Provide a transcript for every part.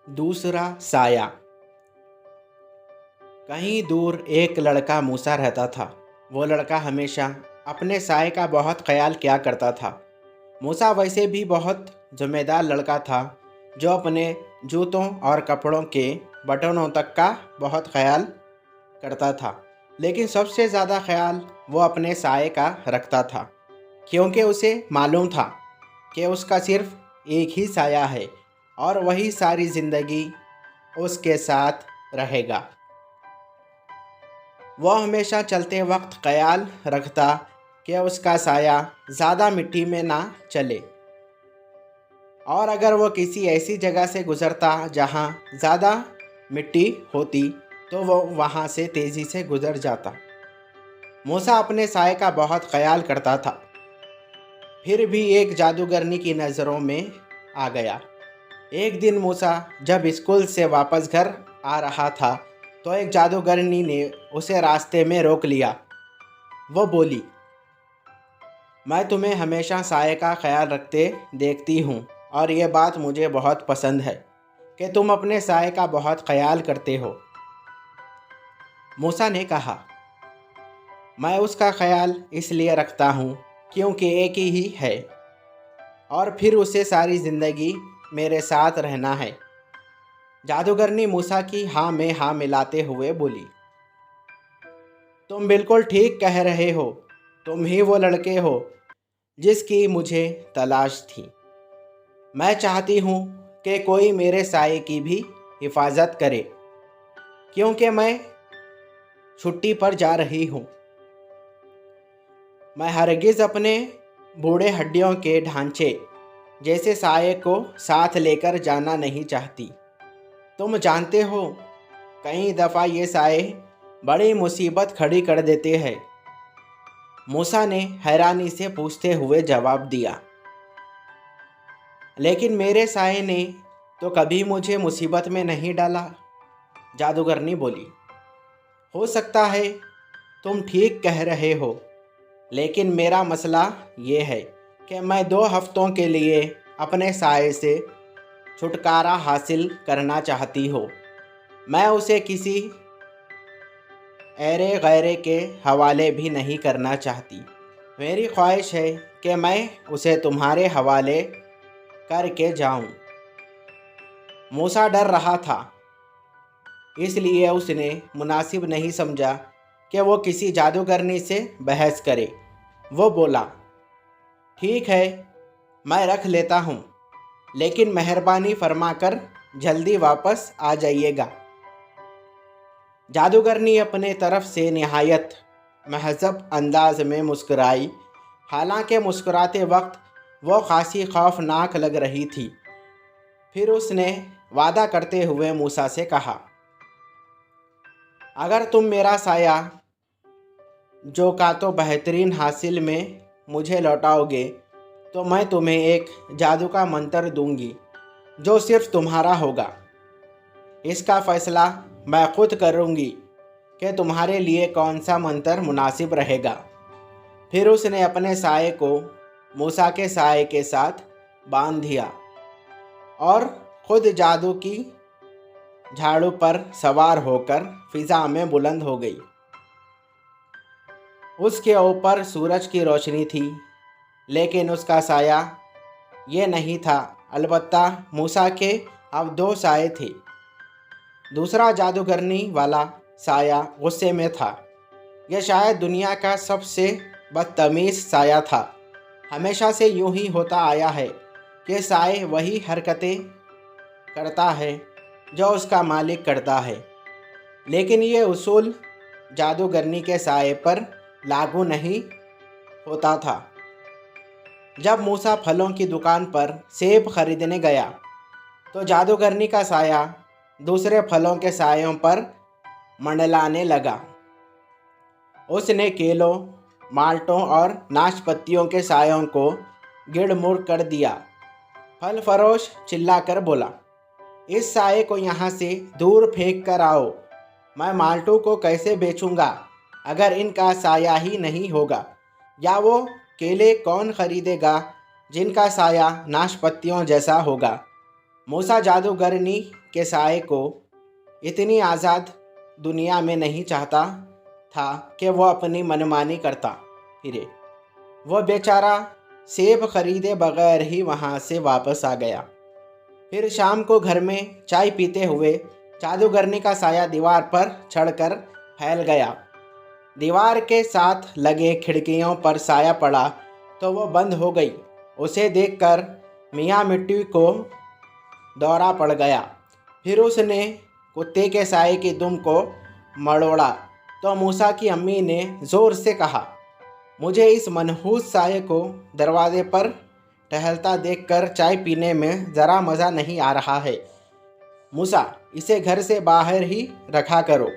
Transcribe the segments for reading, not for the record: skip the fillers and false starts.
दूसरा साया। कहीं दूर एक लड़का मूसा रहता था। वो लड़का हमेशा अपने साए का बहुत ख्याल किया करता था। मूसा वैसे भी बहुत जिम्मेदार लड़का था, जो अपने जूतों और कपड़ों के बटनों तक का बहुत ख्याल करता था। लेकिन सबसे ज़्यादा ख्याल वो अपने साए का रखता था, क्योंकि उसे मालूम था कि उसका सिर्फ एक ही साया है और वही सारी ज़िंदगी उसके साथ रहेगा। वह हमेशा चलते वक्त ख्याल रखता कि उसका साया ज़्यादा मिट्टी में ना चले, और अगर वो किसी ऐसी जगह से गुज़रता जहाँ ज़्यादा मिट्टी होती तो वो वहाँ से तेज़ी से गुज़र जाता। मूसा अपने साए का बहुत ख्याल करता था, फिर भी एक जादूगरनी की नज़रों में आ गया। एक दिन मूसा जब स्कूल से वापस घर आ रहा था तो एक जादूगरनी ने उसे रास्ते में रोक लिया। वो बोली, मैं तुम्हें हमेशा साए का ख्याल रखते देखती हूँ और ये बात मुझे बहुत पसंद है कि तुम अपने साए का बहुत ख्याल करते हो। मूसा ने कहा, मैं उसका ख्याल इसलिए रखता हूँ क्योंकि एक ही है और फिर उसे सारी ज़िंदगी मेरे साथ रहना है। जादूगरनी मूसा की हाँ में हाँ मिलाते हुए बोली, तुम बिल्कुल ठीक कह रहे हो। तुम ही वो लड़के हो जिसकी मुझे तलाश थी। मैं चाहती हूँ कि कोई मेरे साए की भी हिफाजत करे, क्योंकि मैं छुट्टी पर जा रही हूँ। मैं हरगिज़ अपने बूढ़े हड्डियों के ढांचे जैसे साए को साथ लेकर जाना नहीं चाहती। तुम जानते हो, कई दफ़ा ये साए बड़ी मुसीबत खड़ी कर देते हैं। मूसा ने हैरानी से पूछते हुए जवाब दिया, लेकिन मेरे साए ने तो कभी मुझे मुसीबत में नहीं डाला। जादूगरनी बोली, हो सकता है तुम ठीक कह रहे हो, लेकिन मेरा मसला ये है कि मैं 2 हफ्तों के लिए अपने साए से छुटकारा हासिल करना चाहती हूँ। मैं उसे किसी ऐरे गैरे के हवाले भी नहीं करना चाहती। मेरी ख्वाहिश है कि मैं उसे तुम्हारे हवाले करके जाऊं। मूसा डर रहा था, इसलिए उसने मुनासिब नहीं समझा कि वो किसी जादूगरनी से बहस करे। वो बोला, ठीक है, मैं रख लेता हूँ, लेकिन मेहरबानी फरमाकर जल्दी वापस आ जाइएगा। जादूगरनी अपने तरफ से निहायत महज़ब अंदाज में मुस्कुराई। हालांकि मुस्कुराते वक्त वो खासी खौफनाक लग रही थी। फिर उसने वादा करते हुए मूसा से कहा, अगर तुम मेरा साया जो का तो बेहतरीन हासिल में मुझे लौटाओगे तो मैं तुम्हें एक जादू का मंत्र दूंगी जो सिर्फ तुम्हारा होगा। इसका फ़ैसला मैं खुद करूंगी कि तुम्हारे लिए कौन सा मंत्र मुनासिब रहेगा। फिर उसने अपने साए को मूसा के साए के साथ बांध दिया और खुद जादू की झाड़ू पर सवार होकर फिज़ा में बुलंद हो गई। उसके ऊपर सूरज की रोशनी थी, लेकिन उसका साया ये नहीं था। अलबत्ता मूसा के अब 2 साए थे। दूसरा जादूगरनी वाला साया गुस्से में था। यह शायद दुनिया का सबसे बदतमीज़ साया था। हमेशा से यूं ही होता आया है कि साए वही हरकतें करता है जो उसका मालिक करता है, लेकिन ये उसूल जादूगरनी के साए पर लागू नहीं होता था। जब मूसा फलों की दुकान पर सेब खरीदने गया तो जादूगरनी का साया दूसरे फलों के सायों पर मंडलाने लगा। उसने केलों, माल्टों और नाशपतियों के सायों को गिड़मुड़ कर दिया। फल फरोश चिल्लाकर बोला, इस साये को यहाँ से दूर फेंक कर आओ। मैं माल्टों को कैसे बेचूंगा अगर इनका साया ही नहीं होगा, या वो केले कौन खरीदेगा जिनका साया नाशपतियों जैसा होगा। मूसा जादूगरनी के साये को इतनी आज़ाद दुनिया में नहीं चाहता था कि वह अपनी मनमानी करता फिरे। वह बेचारा सेब खरीदे बगैर ही वहाँ से वापस आ गया। फिर शाम को घर में चाय पीते हुए जादूगरनी का साया दीवार पर चढ़कर फैल गया। दीवार के साथ लगे खिड़कियों पर साया पड़ा तो वह बंद हो गई। उसे देखकर मियाँ मिट्टी को दौरा पड़ गया। फिर उसने कुत्ते के साये की दुम को मरोड़ा तो मूसा की अम्मी ने ज़ोर से कहा, मुझे इस मनहूस साये को दरवाजे पर टहलता देखकर चाय पीने में ज़रा मज़ा नहीं आ रहा है। मूसा, इसे घर से बाहर ही रखा करो।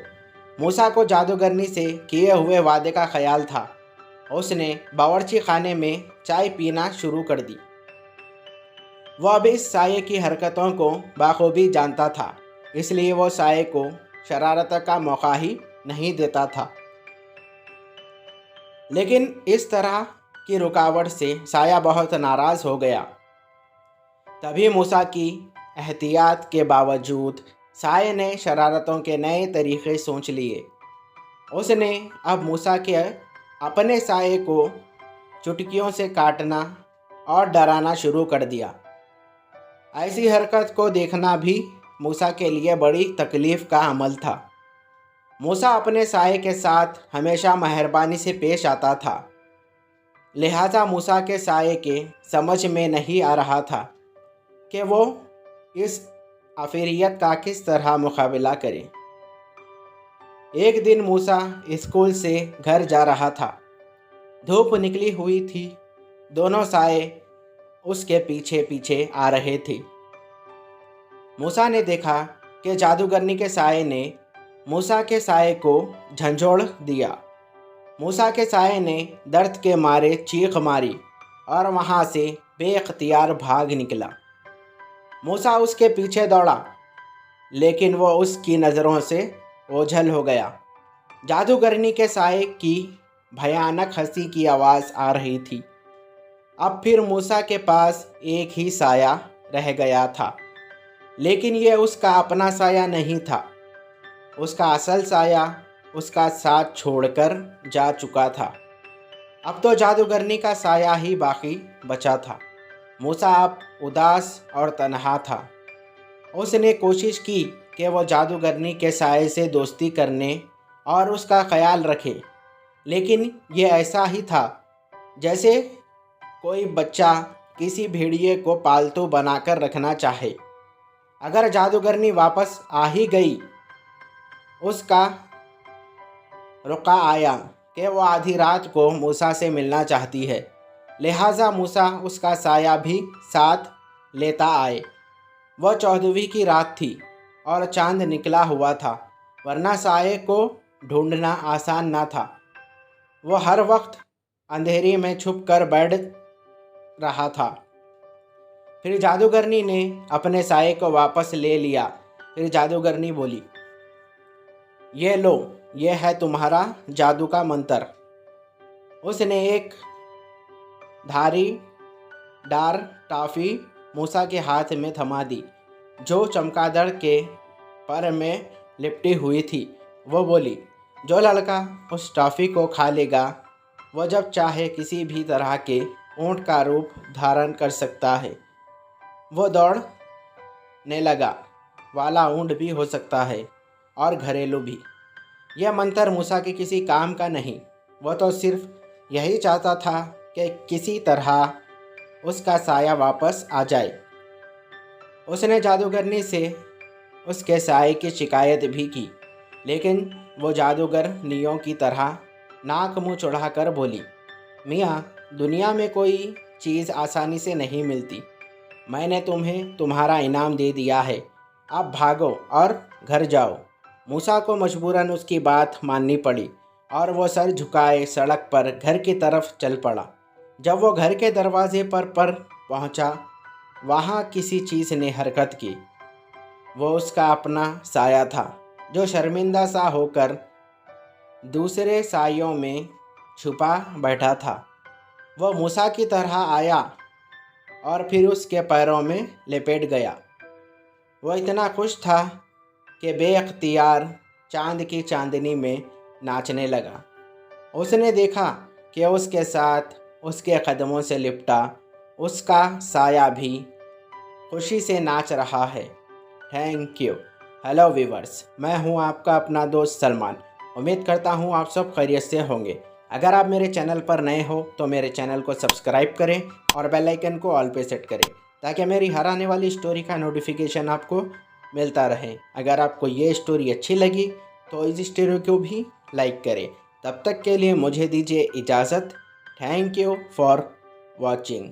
मूसा को जादूगरनी से किए हुए वादे का ख्याल था। उसने बावर्ची खाने में चाय पीना शुरू कर दी। वह अब इस साये की हरकतों को बाखूबी जानता था, इसलिए वह साये को शरारत का मौका ही नहीं देता था। लेकिन इस तरह की रुकावट से साया बहुत नाराज़ हो गया। तभी मूसा की एहतियात के बावजूद साये ने शरारतों के नए तरीक़े सोच लिए। उसने अब मूसा के अपने साये को चुटकियों से काटना और डराना शुरू कर दिया। ऐसी हरकत को देखना भी मूसा के लिए बड़ी तकलीफ़ का अमल था। मूसा अपने साये के साथ हमेशा मेहरबानी से पेश आता था, लिहाजा मूसा के साये के समझ में नहीं आ रहा था कि वो इस आफिरियत का किस तरह मुकाबला करे। एक दिन मूसा स्कूल से घर जा रहा था। धूप निकली हुई थी। दोनों साये उसके पीछे पीछे आ रहे थे। मूसा ने देखा कि जादूगरनी के साये ने मूसा के साये को झंझोड़ दिया। मूसा के साये ने दर्द के मारे चीख मारी और वहाँ से बेख्तियार भाग निकला। मूसा उसके पीछे दौड़ा, लेकिन वो उसकी नज़रों से ओझल हो गया। जादूगरनी के साये की भयानक हंसी की आवाज़ आ रही थी। अब फिर मूसा के पास एक ही साया रह गया था, लेकिन यह उसका अपना साया नहीं था। उसका असल साया उसका साथ छोड़कर जा चुका था। अब तो जादूगरनी का साया ही बाकी बचा था। मूसा अब उदास और तन्हा था। उसने कोशिश की कि वो जादूगरनी के साये से दोस्ती करने और उसका ख्याल रखे, लेकिन ये ऐसा ही था जैसे कोई बच्चा किसी भेड़िए को पालतू बनाकर रखना चाहे। अगर जादूगरनी वापस आ ही गई, उसका रुका आया कि वो आधी रात को मूसा से मिलना चाहती है, लिहाजा मूसा उसका साया भी साथ लेता आए। वह 14वीं की रात थी और चांद निकला हुआ था, वरना साये को ढूंढना आसान ना था। वो हर वक्त अंधेरे में छुप कर बैठ रहा था। फिर जादूगरनी ने अपने साये को वापस ले लिया। फिर जादूगरनी बोली, ये लो, ये है तुम्हारा जादू का मंत्र। उसने एक धारीदार टॉफ़ी मूसा के हाथ में थमा दी, जो चमगादड़ के पर में लिपटी हुई थी। वो बोली, जो लड़का उस टॉफ़ी को खा लेगा, वह जब चाहे किसी भी तरह के ऊँट का रूप धारण कर सकता है। वो दौड़ने लगा वाला ऊँट भी हो सकता है और घरेलू भी। यह मंत्र मूसा के किसी काम का नहीं। वह तो सिर्फ यही चाहता था कि किसी तरह उसका साया वापस आ जाए। उसने जादूगरनी से उसके साये की शिकायत भी की, लेकिन वो जादूगरनियों की तरह नाक मुँह चढ़ाकर बोली, मियाँ, दुनिया में कोई चीज़ आसानी से नहीं मिलती। मैंने तुम्हें तुम्हारा इनाम दे दिया है, अब भागो और घर जाओ। मूसा को मजबूरन उसकी बात माननी पड़ी और वो सर झुकाए सड़क पर घर की तरफ चल पड़ा। जब वो घर के दरवाजे पर पहुंचा, वहाँ किसी चीज़ ने हरकत की। वो उसका अपना साया था, जो शर्मिंदा सा होकर दूसरे सायों में छुपा बैठा था। वह मूसा की तरह आया और फिर उसके पैरों में लपेट गया। वो इतना खुश था कि बेअख्तियार चांद की चांदनी में नाचने लगा। उसने देखा कि उसके साथ उसके कदमों से लिपटा उसका साया भी खुशी से नाच रहा है। Thank you. हेलो वीवर्स, मैं हूं आपका अपना दोस्त सलमान। उम्मीद करता हूं आप सब खैरियत से होंगे। अगर आप मेरे चैनल पर नए हो तो मेरे चैनल को सब्सक्राइब करें और बेल आइकन को ऑल पे सेट करें ताकि मेरी हर आने वाली स्टोरी का नोटिफिकेशन आपको मिलता रहे। अगर आपको ये स्टोरी अच्छी लगी तो इस स्टोरी को भी लाइक करें। तब तक के लिए मुझे दीजिए इजाज़त। Thank you for watching.